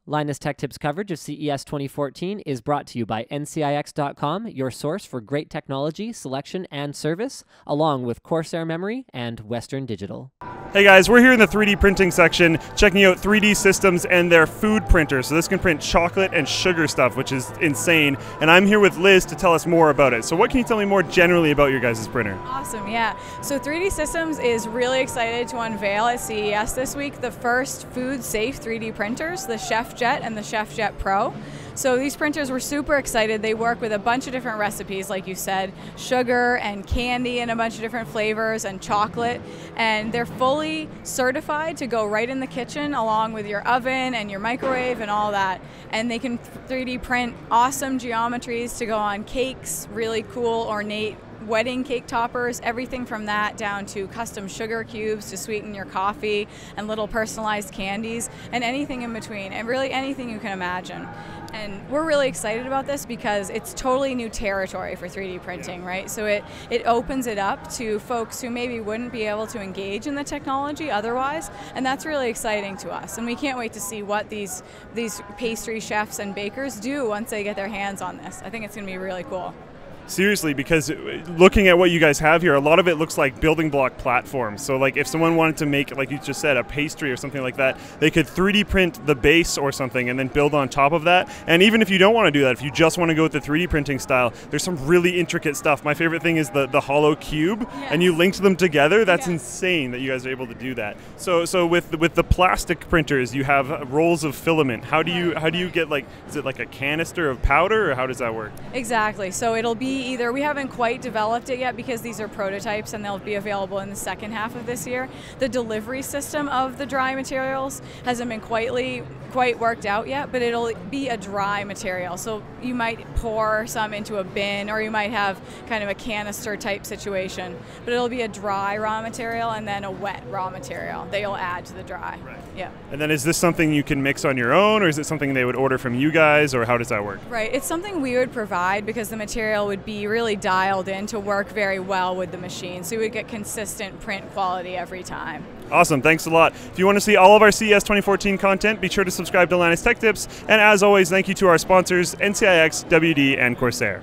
Linus Tech Tips coverage of CES 2014 is brought to you by NCIX.com, your source for great technology, selection, and service, along with Corsair Memory and Western Digital. Hey guys, we're here in the 3D printing section checking out 3DSystems and their food printer. So this can print chocolate and sugar stuff, which is insane. And I'm here with Liz to tell us more about it. So what can you tell me more generally about your guys' printer? Awesome, yeah. So 3DSystems is really excited to unveil at CES this week the first food-safe 3D printers, the ChefJet and the ChefJet Pro. So these printers were super excited. They work with a bunch of different recipes, like you said, sugar and candy and a bunch of different flavors and chocolate. And they're fully certified to go right in the kitchen along with your oven and your microwave and all that. And they can 3D print awesome geometries to go on cakes, really cool, ornate wedding cake toppers, everything from that down to custom sugar cubes to sweeten your coffee and little personalized candies and anything in between, and really anything you can imagine. And we're really excited about this because it's totally new territory for 3D printing, right? So it opens it up to folks who maybe wouldn't be able to engage in the technology otherwise, and that's really exciting to us. And we can't wait to see what these pastry chefs and bakers do once they get their hands on this. I think it's going to be really cool. Seriously, because looking at what you guys have here, a lot of it looks like building block platforms. So like if someone wanted to make, like you just said, a pastry or something like that, they could 3D print the base or something and then build on top of that. And even if you don't want to do that, if you just want to go with the 3D printing style, there's some really intricate stuff. My favorite thing is the hollow cube, yes. And you linked them together. That's insane that you guys are able to do that. So with the plastic printers, you have rolls of filament. How do you get, like, is it like a canister of powder, or how does that work? Exactly. So it'll be either, we haven't quite developed it yet because these are prototypes and they'll be available in the second half of this year. The delivery system of the dry materials hasn't been quite worked out yet, but it'll be a dry material. So you might pour some into a bin, or you might have kind of a canister type situation, but it'll be a dry raw material and then a wet raw material that you'll add to the dry. Right. Yeah. And then is this something you can mix on your own, or is it something they would order from you guys, or how does that work? Right, it's something we would provide because the material would be really dialed in to work very well with the machine, so you would get consistent print quality every time. Awesome, thanks a lot. If you want to see all of our CES 2014 content, be sure to subscribe to Linus Tech Tips, and as always, thank you to our sponsors, NCIX, WD, and Corsair.